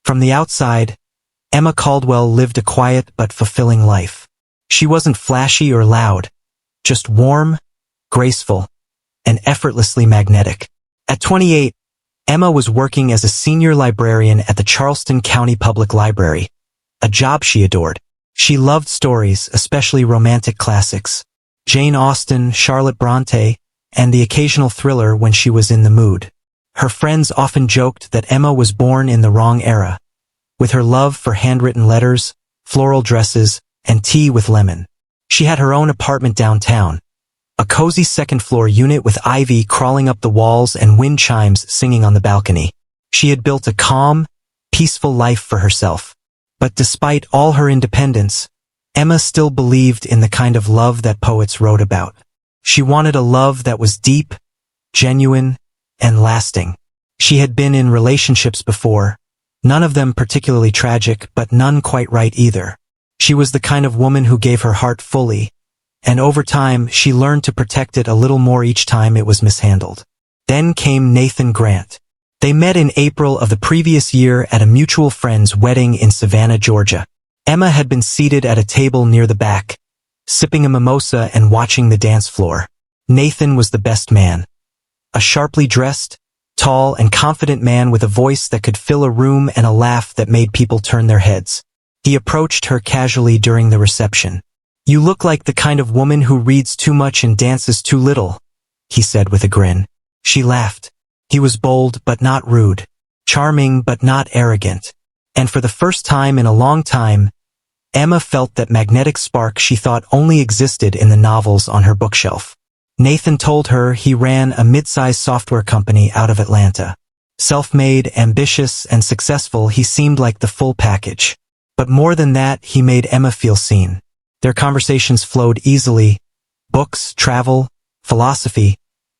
From the outside, Emma Caldwell lived a quiet but fulfilling life. She wasn't flashy or loud, just warm, graceful, and effortlessly magnetic. At 28, Emma was working as a senior librarian at the Charleston County Public Library, a job she adored. She loved stories, especially romantic classics, Jane Austen, Charlotte Bronte, and the occasional thriller when she was in the mood. Her friends often joked that Emma was born in the wrong era, with her love for handwritten letters, floral dresses, and tea with lemon. She had her own apartment downtown, a cozy second-floor unit with ivy crawling up the walls and wind chimes singing on the balcony. She had built a calm, peaceful life for herself. But despite all her independence, Emma still believed in the kind of love that poets wrote about. She wanted a love that was deep, genuine, and lasting. She had been in relationships before, none of them particularly tragic, but none quite right either. She was the kind of woman who gave her heart fully, and over time she learned to protect it a little more each time it was mishandled. Then came Nathan Grant. They met in April of the previous year at a mutual friend's wedding in Savannah, Georgia. Emma had been seated at a table near the back, sipping a mimosa and watching the dance floor. Nathan was the best man. A sharply dressed, tall, and confident man with a voice that could fill a room and a laugh that made people turn their heads. He approached her casually during the reception. "You look like the kind of woman who reads too much and dances too little," he said with a grin. She laughed. He was bold but not rude, charming but not arrogant. And for the first time in a long time, Emma felt that magnetic spark she thought only existed in the novels on her bookshelf. Nathan told her he ran a mid-sized software company out of Atlanta. Self-made, ambitious, and successful, he seemed like the full package. But more than that, he made Emma feel seen. Their conversations flowed easily. Books, travel, philosophy,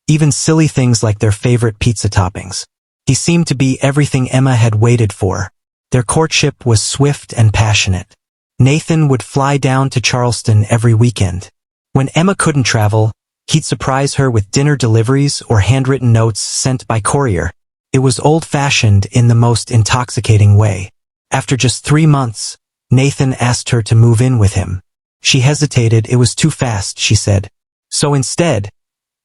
even silly things like their favorite pizza toppings. He seemed to be everything Emma had waited for. Their courtship was swift and passionate. Nathan would fly down to Charleston every weekend. When Emma couldn't travel, he'd surprise her with dinner deliveries or handwritten notes sent by courier. It was old-fashioned in the most intoxicating way. After just 3 months, Nathan asked her to move in with him. She hesitated. It was too fast, she said. So instead,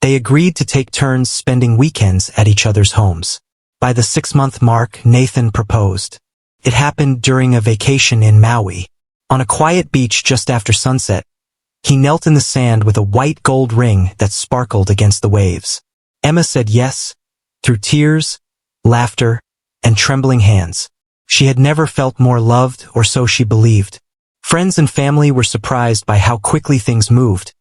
they agreed to take turns spending weekends at each other's homes. By the 6-month mark, Nathan proposed. It happened during a vacation in Maui. On a quiet beach just after sunset, he knelt in the sand with a white gold ring that sparkled against the waves. Emma said yes, through tears, laughter, and trembling hands. She had never felt more loved, or so she believed. Friends and family were surprised by how quickly things moved,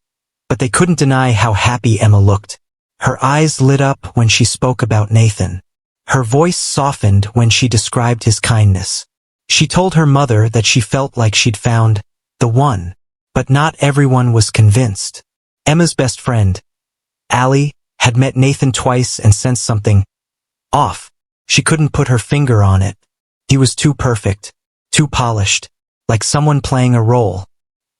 but they couldn't deny how happy Emma looked. Her eyes lit up when she spoke about Nathan. Her voice softened when she described his kindness. She told her mother that she felt like she'd found the one, but not everyone was convinced. Emma's best friend, Allie, had met Nathan twice and sensed something off. She couldn't put her finger on it. He was too perfect, too polished, like someone playing a role.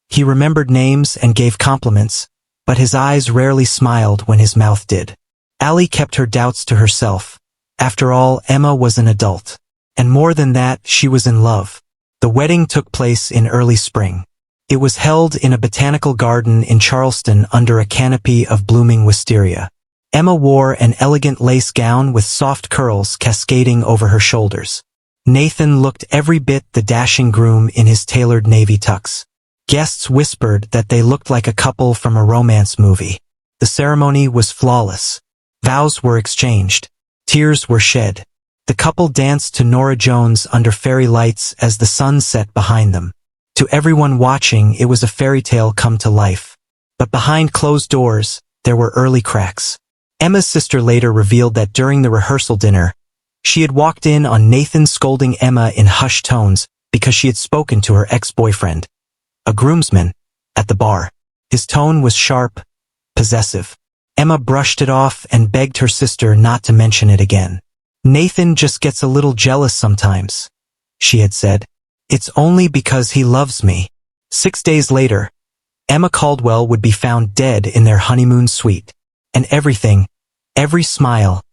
He remembered names and gave compliments, but his eyes rarely smiled when his mouth did. Allie kept her doubts to herself. After all, Emma was an adult. And more than that, she was in love. The wedding took place in early spring. It was held in a botanical garden in Charleston under a canopy of blooming wisteria. Emma wore an elegant lace gown with soft curls cascading over her shoulders. Nathan looked every bit the dashing groom in his tailored navy tux. Guests whispered that they looked like a couple from a romance movie. The ceremony was flawless. Vows were exchanged. Tears were shed. The couple danced to Norah Jones under fairy lights as the sun set behind them. To everyone watching, it was a fairy tale come to life. But behind closed doors, there were early cracks. Emma's sister later revealed that during the rehearsal dinner, she had walked in on Nathan scolding Emma in hushed tones because she had spoken to her ex-boyfriend, a groomsman, at the bar. His tone was sharp, possessive. Emma brushed it off and begged her sister not to mention it again. "Nathan just gets a little jealous sometimes," she had said. "It's only because he loves me." 6 days later, Emma Caldwell would be found dead in their honeymoon suite. And everything, every smile,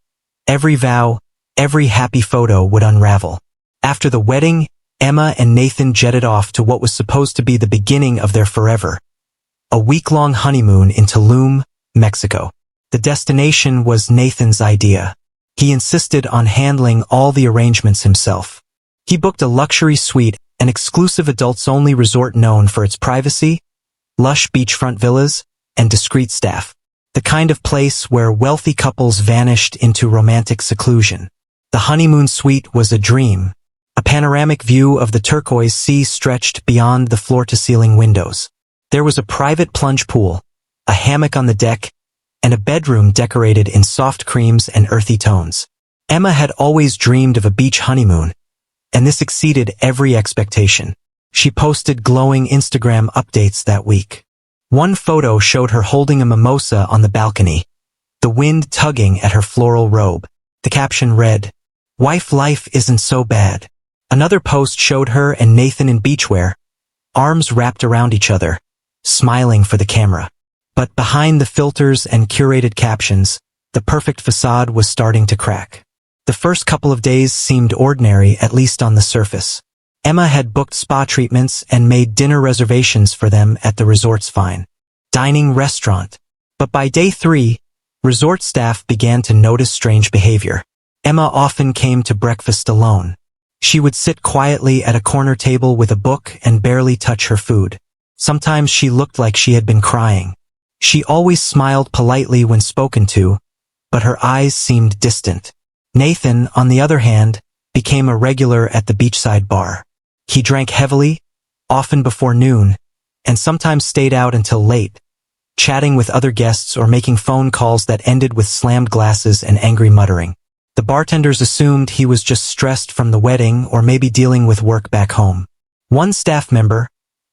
every vow, every happy photo would unravel. After the wedding, Emma and Nathan jetted off to what was supposed to be the beginning of their forever. A week-long honeymoon in Tulum, Mexico. The destination was Nathan's idea. He insisted on handling all the arrangements himself. He booked a luxury suite, an exclusive adults-only resort known for its privacy, lush beachfront villas, and discreet staff. The kind of place where wealthy couples vanished into romantic seclusion. The honeymoon suite was a dream. A panoramic view of the turquoise sea stretched beyond the floor-to-ceiling windows. There was a private plunge pool, a hammock on the deck, and a bedroom decorated in soft creams and earthy tones. Emma had always dreamed of a beach honeymoon, and this exceeded every expectation. She posted glowing Instagram updates that week. One photo showed her holding a mimosa on the balcony, the wind tugging at her floral robe. The caption read, "Wife life isn't so bad." Another post showed her and Nathan in beachwear, arms wrapped around each other, smiling for the camera. But behind the filters and curated captions, the perfect facade was starting to crack. The first couple of days seemed ordinary, at least on the surface. Emma had booked spa treatments and made dinner reservations for them at the resort's fine dining restaurant. But by day 3, resort staff began to notice strange behavior. Emma often came to breakfast alone. She would sit quietly at a corner table with a book and barely touch her food. Sometimes she looked like she had been crying. She always smiled politely when spoken to, but her eyes seemed distant. Nathan, on the other hand, became a regular at the beachside bar. He drank heavily, often before noon, and sometimes stayed out until late, chatting with other guests or making phone calls that ended with slammed glasses and angry muttering. The bartenders assumed he was just stressed from the wedding or maybe dealing with work back home. One staff member,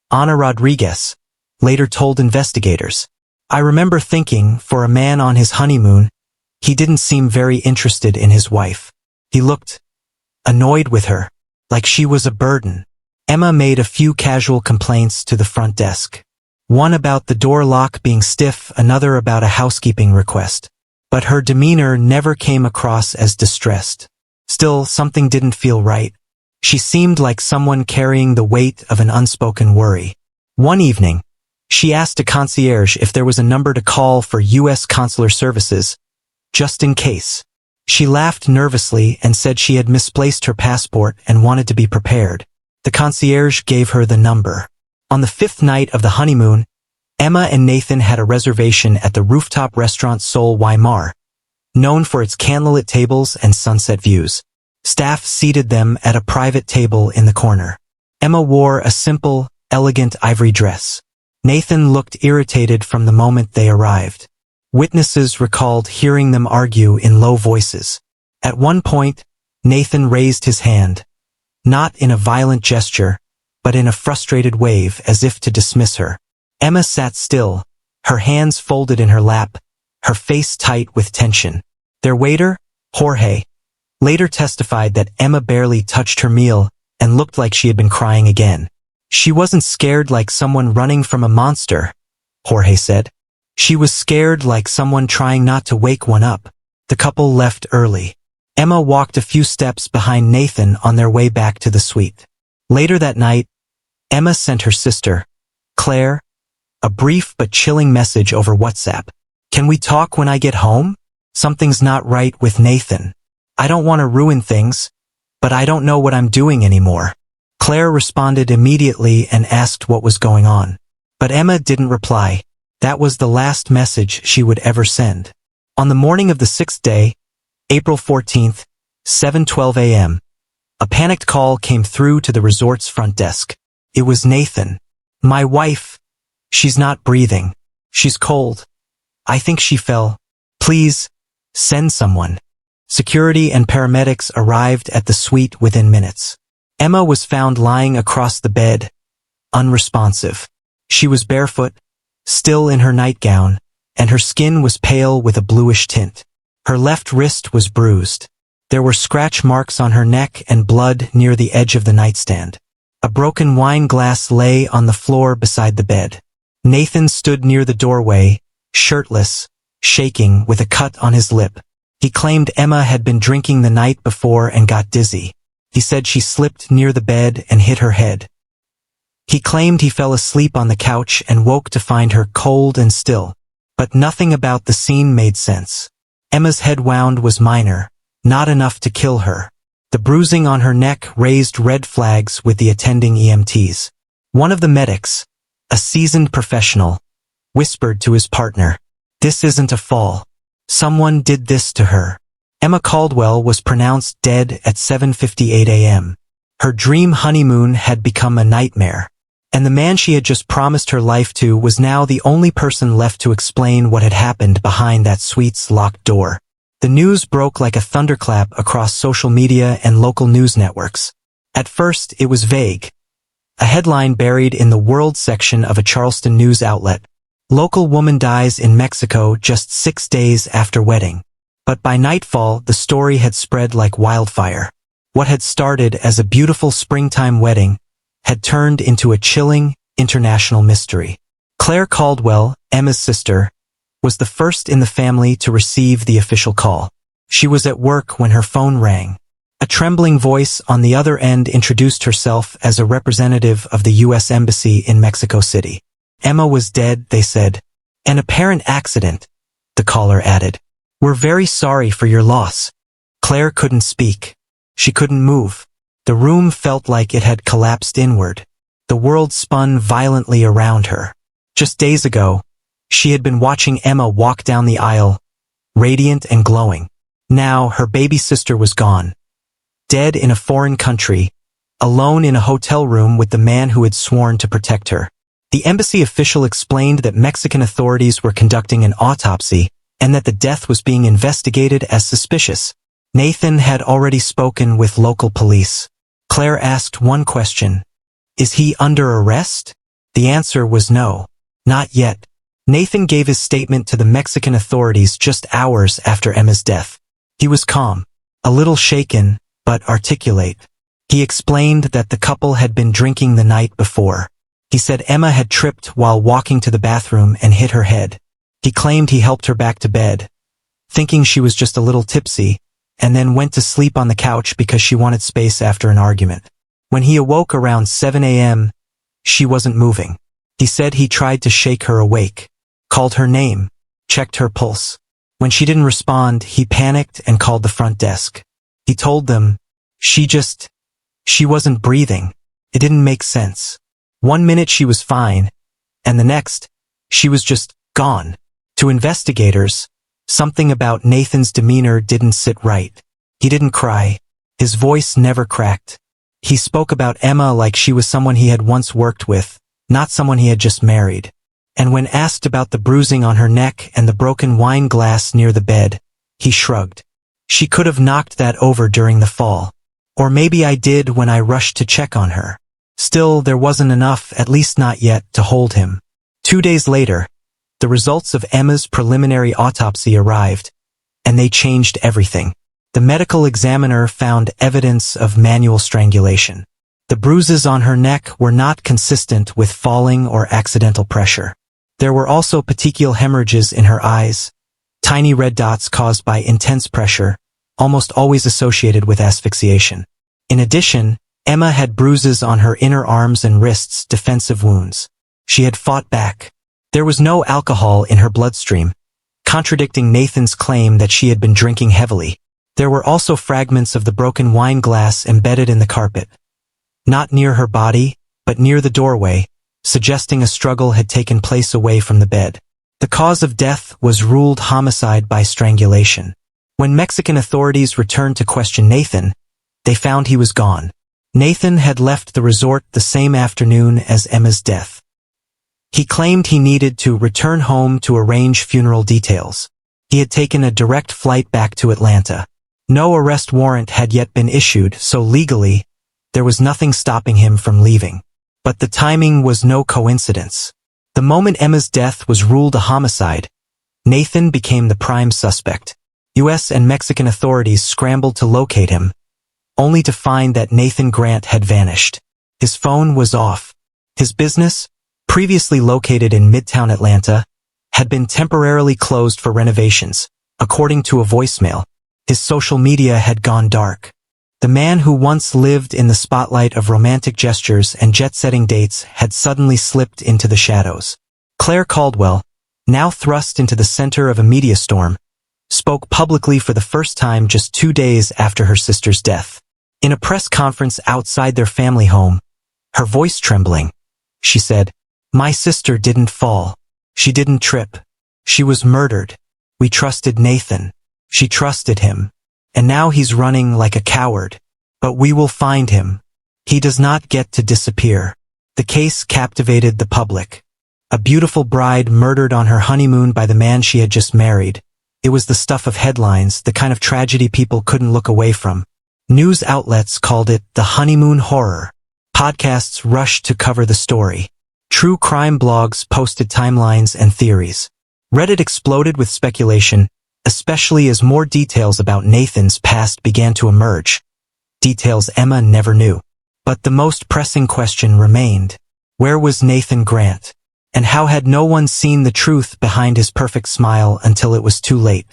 Ana Rodriguez, later told investigators, "I remember thinking, for a man on his honeymoon, he didn't seem very interested in his wife. He looked annoyed with her, like she was a burden." Emma made a few casual complaints to the front desk. One about the door lock being stiff, another about a housekeeping request. But her demeanor never came across as distressed. Still, something didn't feel right. She seemed like someone carrying the weight of an unspoken worry. One evening, she asked a concierge if there was a number to call for U.S. consular services, just in case. She laughed nervously and said she had misplaced her passport and wanted to be prepared. The concierge gave her the number. On the 5th night of the honeymoon, Emma and Nathan had a reservation at the rooftop restaurant Sol Weimar, known for its candlelit tables and sunset views. Staff seated them at a private table in the corner. Emma wore a simple, elegant ivory dress. Nathan looked irritated from the moment they arrived. Witnesses recalled hearing them argue in low voices. At one point, Nathan raised his hand, not in a violent gesture, but in a frustrated wave as if to dismiss her. Emma sat still, her hands folded in her lap, her face tight with tension. Their waiter, Jorge, later testified that Emma barely touched her meal and looked like she had been crying again. "She wasn't scared like someone running from a monster," Jorge said. "She was scared like someone trying not to wake one up." The couple left early. Emma walked a few steps behind Nathan on their way back to the suite. Later that night, Emma sent her sister, Claire, a brief but chilling message over WhatsApp. "Can we talk when I get home? Something's not right with Nathan. I don't want to ruin things, but I don't know what I'm doing anymore." Claire responded immediately and asked what was going on. But Emma didn't reply. That was the last message she would ever send. On the morning of the 6th day, April 14th, 7:12 a.m., a panicked call came through to the resort's front desk. It was Nathan. "My wife. She's not breathing. She's cold. I think she fell. Please, send someone." Security and paramedics arrived at the suite within minutes. Emma was found lying across the bed, unresponsive. She was barefoot, still in her nightgown, and her skin was pale with a bluish tint. Her left wrist was bruised. There were scratch marks on her neck and blood near the edge of the nightstand. A broken wine glass lay on the floor beside the bed. Nathan stood near the doorway, shirtless, shaking with a cut on his lip. He claimed Emma had been drinking the night before and got dizzy. He said she slipped near the bed and hit her head. He claimed he fell asleep on the couch and woke to find her cold and still. But nothing about the scene made sense. Emma's head wound was minor, not enough to kill her. The bruising on her neck raised red flags with the attending EMTs. One of the medics, a seasoned professional, whispered to his partner, "This isn't a fall. Someone did this to her." Emma Caldwell was pronounced dead at 7:58 a.m. Her dream honeymoon had become a nightmare, and the man she had just promised her life to was now the only person left to explain what had happened behind that suite's locked door. The news broke like a thunderclap across social media and local news networks. At first, it was vague. A headline buried in the world section of a Charleston news outlet. Local woman dies in Mexico just 6 days after wedding. But by nightfall, the story had spread like wildfire. What had started as a beautiful springtime wedding had turned into a chilling, international mystery. Claire Caldwell, Emma's sister, was the first in the family to receive the official call. She was at work when her phone rang. A trembling voice on the other end introduced herself as a representative of the U.S. Embassy in Mexico City. Emma was dead, they said. An apparent accident, the caller added. "We're very sorry for your loss." Claire couldn't speak. She couldn't move. The room felt like it had collapsed inward. The world spun violently around her. Just days ago, she had been watching Emma walk down the aisle, radiant and glowing. Now her baby sister was gone. Dead in a foreign country, alone in a hotel room with the man who had sworn to protect her. The embassy official explained that Mexican authorities were conducting an autopsy and that the death was being investigated as suspicious. Nathan had already spoken with local police. Claire asked one question. Is he under arrest? The answer was no. Not yet. Nathan gave his statement to the Mexican authorities just hours after Emma's death. He was calm, a little shaken, but articulate. He explained that the couple had been drinking the night before. He said Emma had tripped while walking to the bathroom and hit her head. He claimed he helped her back to bed, thinking she was just a little tipsy, and then went to sleep on the couch because she wanted space after an argument. When he awoke around 7 a.m., she wasn't moving. He said he tried to shake her awake, called her name, checked her pulse. When she didn't respond, he panicked and called the front desk. He told them, she wasn't breathing. It didn't make sense. 1 minute she was fine, and the next, she was just gone. To investigators, something about Nathan's demeanor didn't sit right. He didn't cry. His voice never cracked. He spoke about Emma like she was someone he had once worked with, not someone he had just married. And when asked about the bruising on her neck and the broken wine glass near the bed, he shrugged. She could have knocked that over during the fall. Or maybe I did when I rushed to check on her. Still, there wasn't enough, at least not yet, to hold him. 2 days later, the results of Emma's preliminary autopsy arrived, and they changed everything. The medical examiner found evidence of manual strangulation. The bruises on her neck were not consistent with falling or accidental pressure. There were also petechial hemorrhages in her eyes, tiny red dots caused by intense pressure, almost always associated with asphyxiation. In addition, Emma had bruises on her inner arms and wrists, defensive wounds. She had fought back. There was no alcohol in her bloodstream, contradicting Nathan's claim that she had been drinking heavily. There were also fragments of the broken wine glass embedded in the carpet. Not near her body, but near the doorway, suggesting a struggle had taken place away from the bed. The cause of death was ruled homicide by strangulation. When Mexican authorities returned to question Nathan, they found he was gone. Nathan had left the resort the same afternoon as Emma's death. He claimed he needed to return home to arrange funeral details. He had taken a direct flight back to Atlanta. No arrest warrant had yet been issued, so legally, there was nothing stopping him from leaving. But the timing was no coincidence. The moment Emma's death was ruled a homicide, Nathan became the prime suspect. U.S. and Mexican authorities scrambled to locate him, only to find that Nathan Grant had vanished. His phone was off. His business, previously located in Midtown Atlanta, had been temporarily closed for renovations, according to a voicemail. His social media had gone dark. The man who once lived in the spotlight of romantic gestures and jet-setting dates had suddenly slipped into the shadows. Claire Caldwell, now thrust into the center of a media storm, spoke publicly for the first time just 2 days after her sister's death. In a press conference outside their family home, her voice trembling, she said, "My sister didn't fall. She didn't trip. She was murdered. We trusted Nathan. She trusted him. And now he's running like a coward. But we will find him. He does not get to disappear." The case captivated the public. A beautiful bride murdered on her honeymoon by the man she had just married. It was the stuff of headlines, the kind of tragedy people couldn't look away from. News outlets called it the honeymoon horror. Podcasts rushed to cover the story. True crime blogs posted timelines and theories. Reddit exploded with speculation, especially as more details about Nathan's past began to emerge. Details Emma never knew. But the most pressing question remained. Where was Nathan Grant? And how had no one seen the truth behind his perfect smile until it was too late?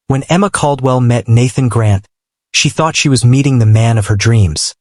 When Emma Caldwell met Nathan Grant, she thought she was meeting the man of her dreams.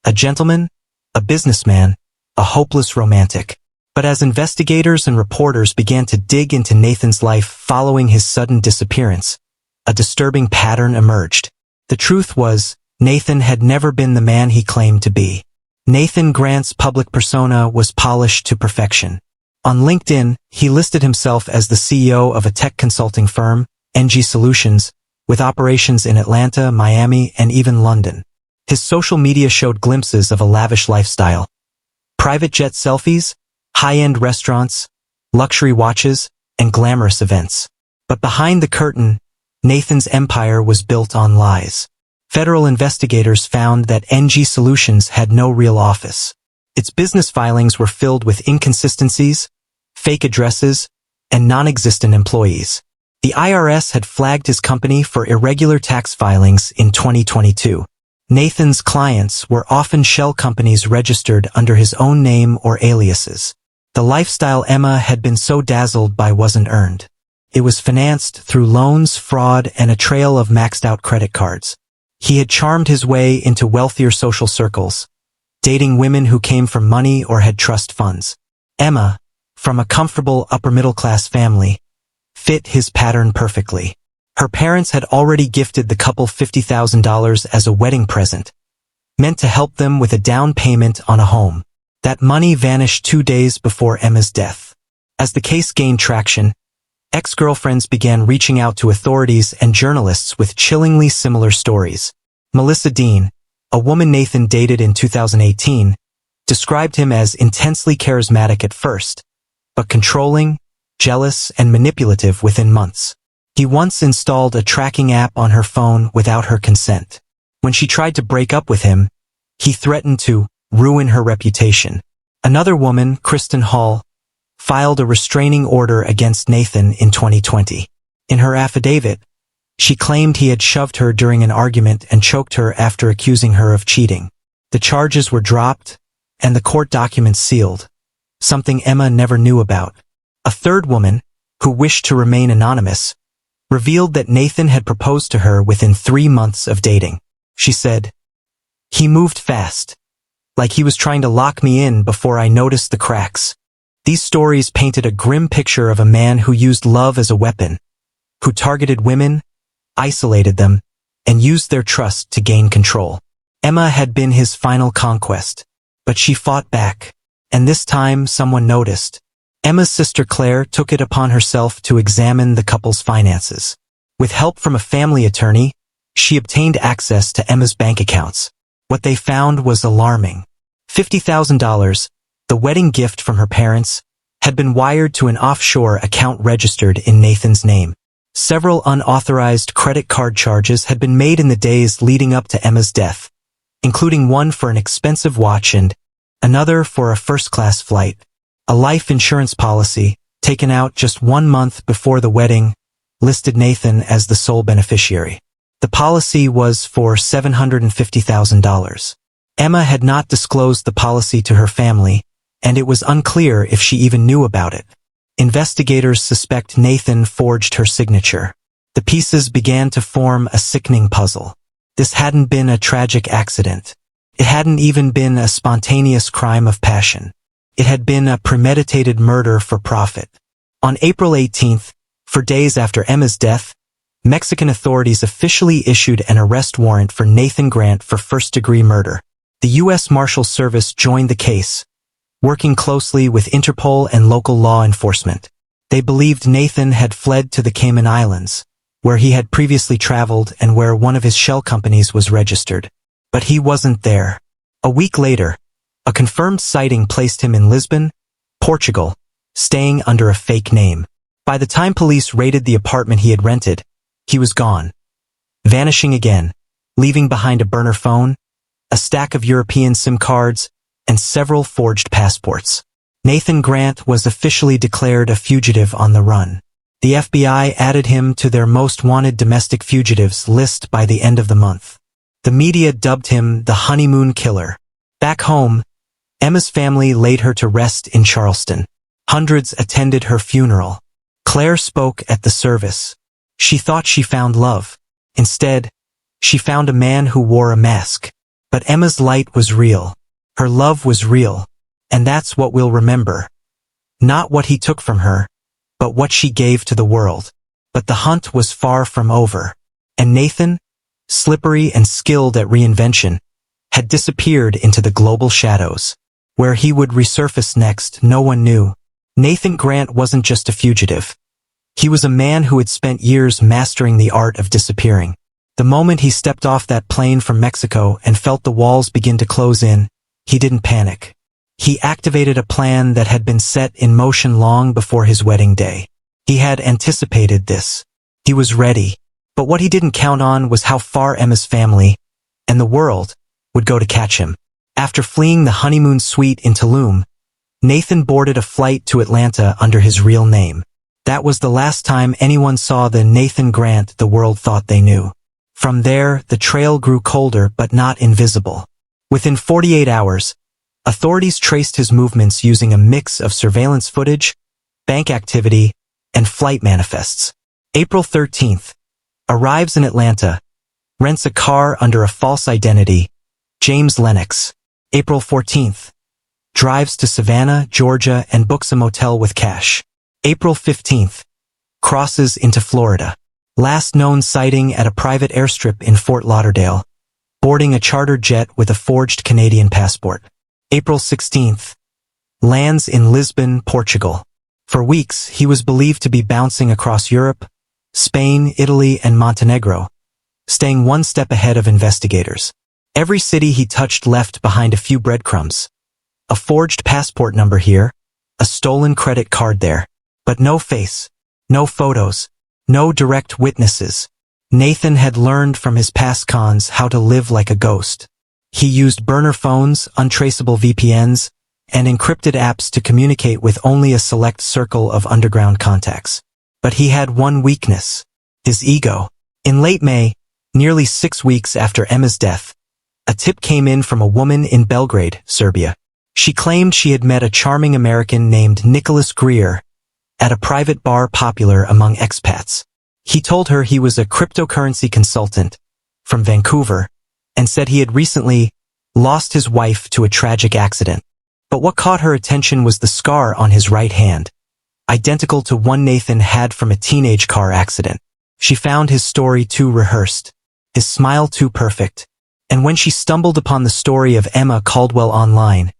A gentleman, a businessman, a hopeless romantic. But as investigators and reporters began to dig into Nathan's life following his sudden disappearance, a disturbing pattern emerged. The truth was, Nathan had never been the man he claimed to be. Nathan Grant's public persona was polished to perfection. On LinkedIn, he listed himself as the CEO of a tech consulting firm, NG Solutions, with operations in Atlanta, Miami, and even London. His social media showed glimpses of a lavish lifestyle. Private jet selfies, high-end restaurants, luxury watches, and glamorous events. But behind the curtain, Nathan's empire was built on lies. Federal investigators found that NG Solutions had no real office. Its business filings were filled with inconsistencies, fake addresses, and non-existent employees. The IRS had flagged his company for irregular tax filings in 2022. Nathan's clients were often shell companies registered under his own name or aliases. The lifestyle Emma had been so dazzled by wasn't earned. It was financed through loans, fraud, and a trail of maxed-out credit cards. He had charmed his way into wealthier social circles, dating women who came from money or had trust funds. Emma, from a comfortable upper-middle-class family, fit his pattern perfectly. Her parents had already gifted the couple $50,000 as a wedding present, meant to help them with a down payment on a home. That money vanished 2 days before Emma's death. As the case gained traction, ex-girlfriends began reaching out to authorities and journalists with chillingly similar stories. Melissa Dean, a woman Nathan dated in 2018, described him as intensely charismatic at first, but controlling, jealous, and manipulative within months. He once installed a tracking app on her phone without her consent. When she tried to break up with him, he threatened to ruin her reputation. Another woman, Kristen Hall, filed a restraining order against Nathan in 2020. In her affidavit, she claimed he had shoved her during an argument and choked her after accusing her of cheating. The charges were dropped, and the court documents sealed, something Emma never knew about. A third woman, who wished to remain anonymous, revealed that Nathan had proposed to her within 3 months of dating. She said, "He moved fast, like he was trying to lock me in before I noticed the cracks." These stories painted a grim picture of a man who used love as a weapon, who targeted women, isolated them, and used their trust to gain control. Emma had been his final conquest, but she fought back, and this time someone noticed. Emma's sister Claire took it upon herself to examine the couple's finances. With help from a family attorney, she obtained access to Emma's bank accounts. What they found was alarming. $50,000, the wedding gift from her parents, had been wired to an offshore account registered in Nathan's name. Several unauthorized credit card charges had been made in the days leading up to Emma's death, including one for an expensive watch and another for a first-class flight. A life insurance policy, taken out just 1 month before the wedding, listed Nathan as the sole beneficiary. The policy was for $750,000. Emma had not disclosed the policy to her family, and it was unclear if she even knew about it. Investigators suspect Nathan forged her signature. The pieces began to form a sickening puzzle. This hadn't been a tragic accident. It hadn't even been a spontaneous crime of passion. It had been a premeditated murder for profit. On April 18th, for days after Emma's death, Mexican authorities officially issued an arrest warrant for Nathan Grant for first-degree murder. The U.S. Marshal Service joined the case, working closely with Interpol and local law enforcement. They believed Nathan had fled to the Cayman Islands, where he had previously traveled and where one of his shell companies was registered. But he wasn't there. A week later, a confirmed sighting placed him in Lisbon, Portugal, staying under a fake name. By the time police raided the apartment he had rented, he was gone, vanishing again, leaving behind a burner phone, a stack of European SIM cards, and several forged passports. Nathan Grant was officially declared a fugitive on the run. The FBI added him to their most wanted domestic fugitives list by the end of the month. The media dubbed him the Honeymoon Killer. Back home, Emma's family laid her to rest in Charleston. Hundreds attended her funeral. Claire spoke at the service. She thought she found love. Instead, she found a man who wore a mask. But Emma's light was real. Her love was real. And that's what we'll remember. Not what he took from her, but what she gave to the world. But the hunt was far from over. And Nathan, slippery and skilled at reinvention, had disappeared into the global shadows. Where he would resurface next, no one knew. Nathan Grant wasn't just a fugitive. He was a man who had spent years mastering the art of disappearing. The moment he stepped off that plane from Mexico and felt the walls begin to close in, he didn't panic. He activated a plan that had been set in motion long before his wedding day. He had anticipated this. He was ready. But what he didn't count on was how far Emma's family, and the world, would go to catch him. After fleeing the honeymoon suite in Tulum, Nathan boarded a flight to Atlanta under his real name. That was the last time anyone saw the Nathan Grant the world thought they knew. From there, the trail grew colder but not invisible. Within 48 hours, authorities traced his movements using a mix of surveillance footage, bank activity, and flight manifests. April 13th, arrives in Atlanta, rents a car under a false identity, James Lennox. April 14th, drives to Savannah, Georgia and books a motel with cash. April 15th, crosses into Florida. Last known sighting at a private airstrip in Fort Lauderdale, boarding a charter jet with a forged Canadian passport. April 16th, lands in Lisbon, Portugal. For weeks, he was believed to be bouncing across Europe, Spain, Italy, and Montenegro, staying one step ahead of investigators. Every city he touched left behind a few breadcrumbs. A forged passport number here, a stolen credit card there. But no face, no photos, no direct witnesses. Nathan had learned from his past cons how to live like a ghost. He used burner phones, untraceable VPNs, and encrypted apps to communicate with only a select circle of underground contacts. But he had one weakness: his ego. In late May, nearly 6 weeks after Emma's death, a tip came in from a woman in Belgrade, Serbia. She claimed she had met a charming American named Nicholas Greer at a private bar popular among expats. He told her he was a cryptocurrency consultant from Vancouver and said he had recently lost his wife to a tragic accident. But what caught her attention was the scar on his right hand, identical to one Nathan had from a teenage car accident. She found his story too rehearsed, his smile too perfect, and when she stumbled upon the story of Emma Caldwell online,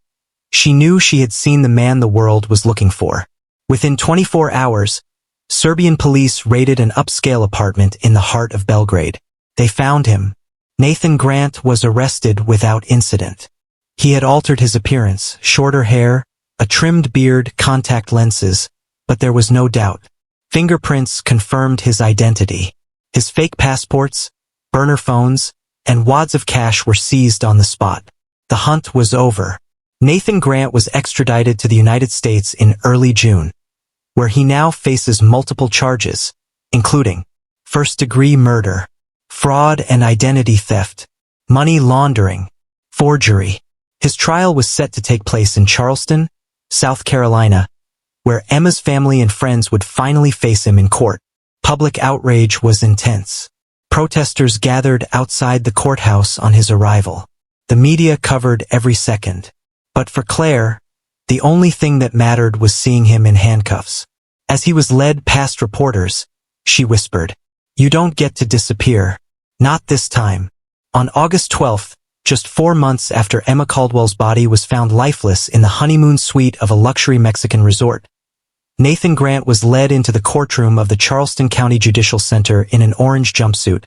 she knew she had seen the man the world was looking for. Within 24 hours, Serbian police raided an upscale apartment in the heart of Belgrade. They found him. Nathan Grant was arrested without incident. He had altered his appearance, shorter hair, a trimmed beard, contact lenses, but there was no doubt. Fingerprints confirmed his identity. His fake passports, burner phones, and wads of cash were seized on the spot. The hunt was over. Nathan Grant was extradited to the United States in early June, where he now faces multiple charges, including first-degree murder, fraud and identity theft, money laundering, forgery. His trial was set to take place in Charleston, South Carolina, where Emma's family and friends would finally face him in court. Public outrage was intense. Protesters gathered outside the courthouse on his arrival. The media covered every second. But for Claire, the only thing that mattered was seeing him in handcuffs. As he was led past reporters, she whispered, "You don't get to disappear. Not this time." On August 12th, just 4 months after Emma Caldwell's body was found lifeless in the honeymoon suite of a luxury Mexican resort, Nathan Grant was led into the courtroom of the Charleston County Judicial Center in an orange jumpsuit,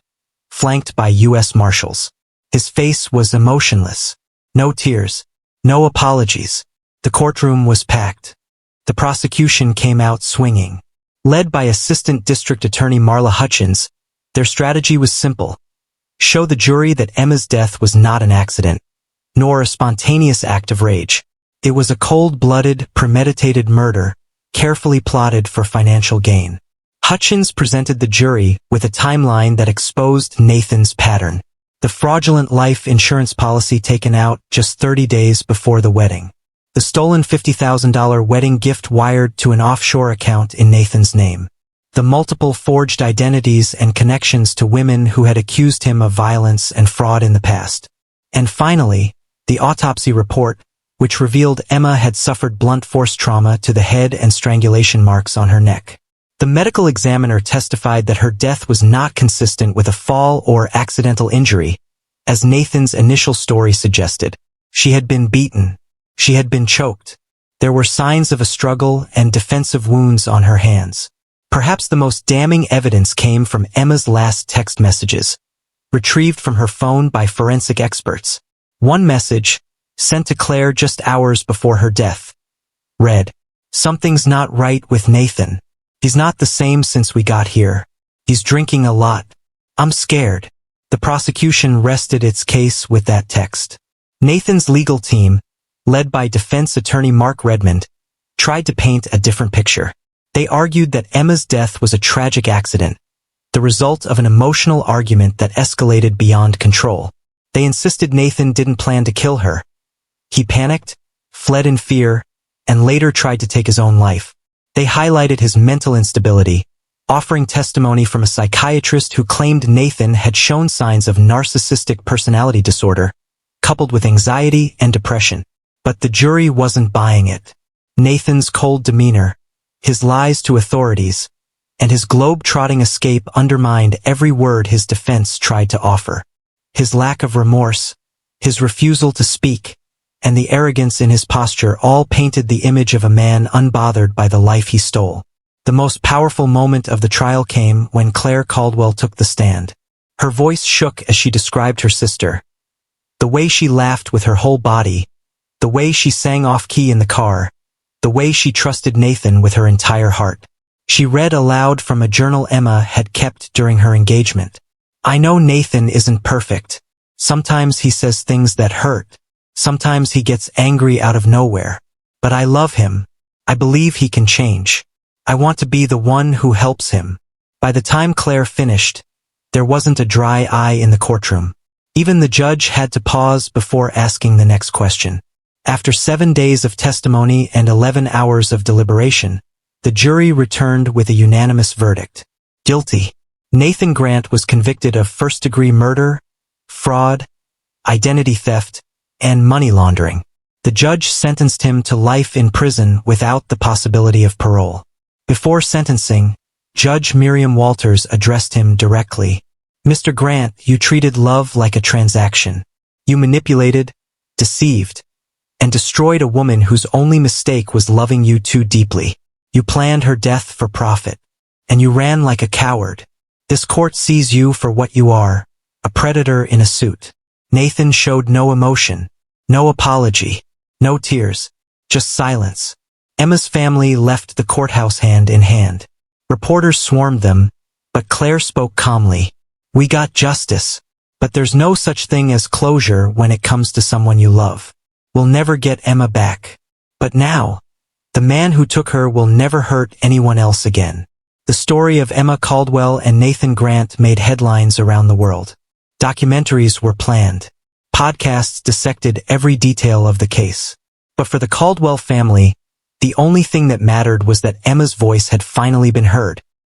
flanked by U.S. Marshals. His face was emotionless. No tears. No apologies. The courtroom was packed. The prosecution came out swinging. Led by Assistant District Attorney Marla Hutchins, their strategy was simple. Show the jury that Emma's death was not an accident, nor a spontaneous act of rage. It was a cold-blooded, premeditated murder, carefully plotted for financial gain. Hutchins presented the jury with a timeline that exposed Nathan's pattern. The fraudulent life insurance policy taken out just 30 days before the wedding. The stolen $50,000 wedding gift wired to an offshore account in Nathan's name. The multiple forged identities and connections to women who had accused him of violence and fraud in the past. And finally, the autopsy report, which revealed Emma had suffered blunt force trauma to the head and strangulation marks on her neck. The medical examiner testified that her death was not consistent with a fall or accidental injury, as Nathan's initial story suggested. She had been beaten. She had been choked. There were signs of a struggle and defensive wounds on her hands. Perhaps the most damning evidence came from Emma's last text messages, retrieved from her phone by forensic experts. One message, sent to Claire just hours before her death, read, "Something's not right with Nathan. He's not the same since we got here. He's drinking a lot. I'm scared." The prosecution rested its case with that text. Nathan's legal team, led by defense attorney Mark Redmond, tried to paint a different picture. They argued that Emma's death was a tragic accident, the result of an emotional argument that escalated beyond control. They insisted Nathan didn't plan to kill her. He panicked, fled in fear, and later tried to take his own life. They highlighted his mental instability, offering testimony from a psychiatrist who claimed Nathan had shown signs of narcissistic personality disorder, coupled with anxiety and depression. But the jury wasn't buying it. Nathan's cold demeanor, his lies to authorities, and his globe-trotting escape undermined every word his defense tried to offer. His lack of remorse, his refusal to speak, and the arrogance in his posture all painted the image of a man unbothered by the life he stole. The most powerful moment of the trial came when Claire Caldwell took the stand. Her voice shook as she described her sister. The way she laughed with her whole body, the way she sang off-key in the car, the way she trusted Nathan with her entire heart. She read aloud from a journal Emma had kept during her engagement. "I know Nathan isn't perfect. Sometimes he says things that hurt. Sometimes he gets angry out of nowhere. But I love him. I believe he can change. I want to be the one who helps him." By the time Claire finished, there wasn't a dry eye in the courtroom. Even the judge had to pause before asking the next question. After 7 days of testimony and 11 hours of deliberation, the jury returned with a unanimous verdict. Guilty. Nathan Grant was convicted of first-degree murder, fraud, identity theft, and money laundering. The judge sentenced him to life in prison without the possibility of parole. Before sentencing, Judge Miriam Walters addressed him directly. "Mr. Grant, you treated love like a transaction. You manipulated, deceived, and destroyed a woman whose only mistake was loving you too deeply. You planned her death for profit, and you ran like a coward. This court sees you for what you are, a predator in a suit." Nathan showed no emotion, no apology, no tears, just silence. Emma's family left the courthouse hand in hand. Reporters swarmed them, but Claire spoke calmly. "We got justice, but there's no such thing as closure when it comes to someone you love. We'll never get Emma back. But now, the man who took her will never hurt anyone else again." The story of Emma Caldwell and Nathan Grant made headlines around the world. Documentaries were planned. Podcasts dissected every detail of the case. But for the Caldwell family, the only thing that mattered was that Emma's voice had finally been heard.